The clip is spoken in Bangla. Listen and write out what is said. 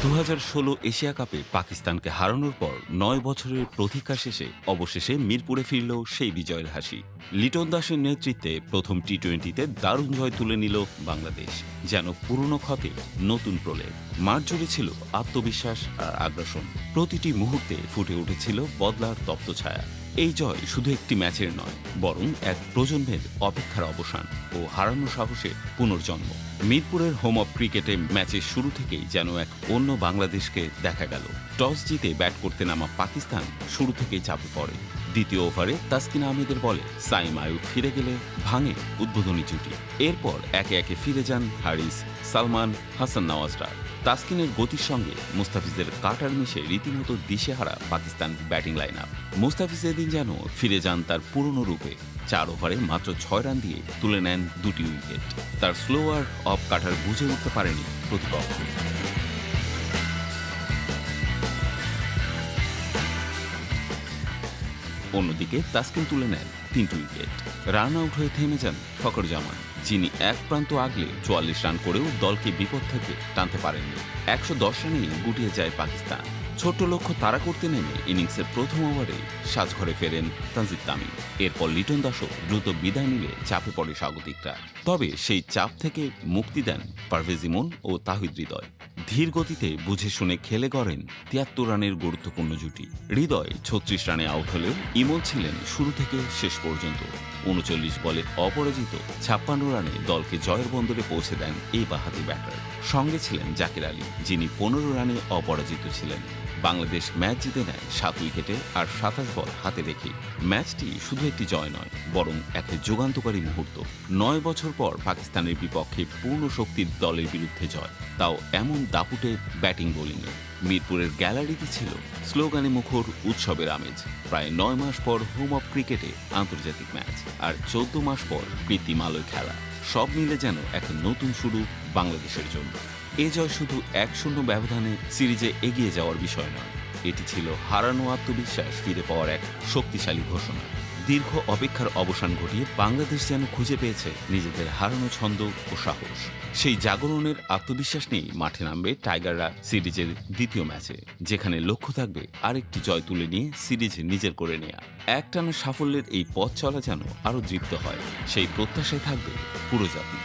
2016 এশিয়া কাপে পাকিস্তানকে হারানোর পর ৯ বছরের প্রতীক্ষা শেষে অবশেষে মিরপুরে ফিরল সেই বিজয়ের হাসি। লিটন দাসের নেতৃত্বে প্রথম টি-20তে দারুণ জয় তুলে নিল বাংলাদেশ, যেন পুরনো ক্ষতে নতুন প্রলেপ। মাঠ জুড়ে ছিল আত্মবিশ্বাস আর আগ্রাসন, প্রতিটি মুহূর্তে ফুটে উঠেছিল বদলার তপ্তছায়া। এই জয় শুধু একটি ম্যাচের নয়, বরং এক প্রজন্মের অপেক্ষার অবসান ও হারানো সাহসের পুনর্জন্ম। মিরপুরের হোম অফ ক্রিকেটে ম্যাচের শুরু থেকেই যেন এক অন্য বাংলাদেশকে দেখা গেল। টস জিতে ব্যাট করতে নামা পাকিস্তান শুরু থেকেই চাপে পড়ে। দ্বিতীয় ওভারে তাসকিন আহমেদের বলে সাইম আয়ুব ফিরে গেলে ভাঙে উদ্বোধনী জুটি। এরপর একে একে ফিরে যান হারিস, সালমান, হাসান নওয়াজরা। তাসকিনের গতির সঙ্গে মুস্তাফিজের কাটার মিশে রীতিমতো দিশেহারা Pakistan batting line up. Mustafiz এদিন যেন ফিরে যান তার পুরনো রূপে। 4 ওভারে মাত্র 6 রান দিয়ে তুলে নেন 2টি উইকেট। তার স্লোয়ার অফ কাটার বুঝে উঠতে পারেনি প্রতিপক্ষ। অন্যদিকে তাসকিন তুলে নেন 3টি উইকেট। রান আউট হয়ে থেমে যান ফখর জামান, যিনি এক প্রান্ত আগলে 44 রান করেও দলকে বিপদ থেকে টানতে পারেননি। 110 রানেই গুটিয়ে যায় পাকিস্তান। ছোট্ট লক্ষ্য তাড়া করতে নেমে ইনিংসের প্রথম ওভারে সাজঘরে ফেরেন তানজিদ তামিম। এরপর লিটন দাসও দ্রুত বিদায় নিলে চাপে পড়ে স্বাগতিকরা। তবে সেই চাপ থেকে মুক্তি দেন পারভেজ ইমন ও তাহিদ হৃদয়। ধীর গতিতে বুঝে শুনে খেলে গড়েন 73 রানের গুরুত্বপূর্ণ জুটি। হৃদয় 36 রানে আউট হলেও ইমন ছিলেন শুরু থেকে শেষ পর্যন্ত। 39 বলে অপরাজিত 56 রানে দলকে জয়ের বন্দরে পৌঁছে দেন এই বাঁহাতি ব্যাটার। সঙ্গে ছিলেন জাকির আলী, যিনি 15 রানে অপরাজিত ছিলেন। বাংলাদেশ ম্যাচ জিতে নেয় 7 উইকেটে আর 27 বল হাতে রেখে। ম্যাচটি শুধু একটি জয় নয়, বরং এক যুগান্তকারী মুহূর্ত। 9 বছর পর পাকিস্তানের বিপক্ষে পূর্ণ শক্তির দলের বিরুদ্ধে জয়, তাও এমন দাপুটে ব্যাটিং বোলিংয়ে। মিরপুরের গ্যালারিতে ছিল স্লোগানে মুখর উৎসবের আমেজ। প্রায় 9 মাস পর হোম অফ ক্রিকেটে আন্তর্জাতিক ম্যাচ, আর 14 মাস পর কৃত্রিম আলোয় খেলা। সব মিলে যেন এক নতুন শুরু বাংলাদেশের জন্য। এ জয় শুধু 1-0 ব্যবধানে সিরিজে এগিয়ে যাওয়ার বিষয় নয়, এটি ছিল হারানো আত্মবিশ্বাস ফিরে পাওয়ার এক শক্তিশালী ঘোষণা। দীর্ঘ অপেক্ষার অবসান ঘটিয়ে বাংলাদেশ যেন খুঁজে পেয়েছে নিজেদের হারানো ছন্দ ও সাহস। সেই জাগরণের আত্মবিশ্বাস নিয়েই মাঠে নামবে টাইগাররা সিরিজের দ্বিতীয় ম্যাচে, যেখানে লক্ষ্য থাকবে আরেকটি জয় তুলে নিয়ে সিরিজ নিজের করে নেয়া। একটানা সাফল্যের এই পথ চলা যেন আরও দৃপ্ত হয়, সেই প্রত্যাশায় থাকবে পুরো জাতি।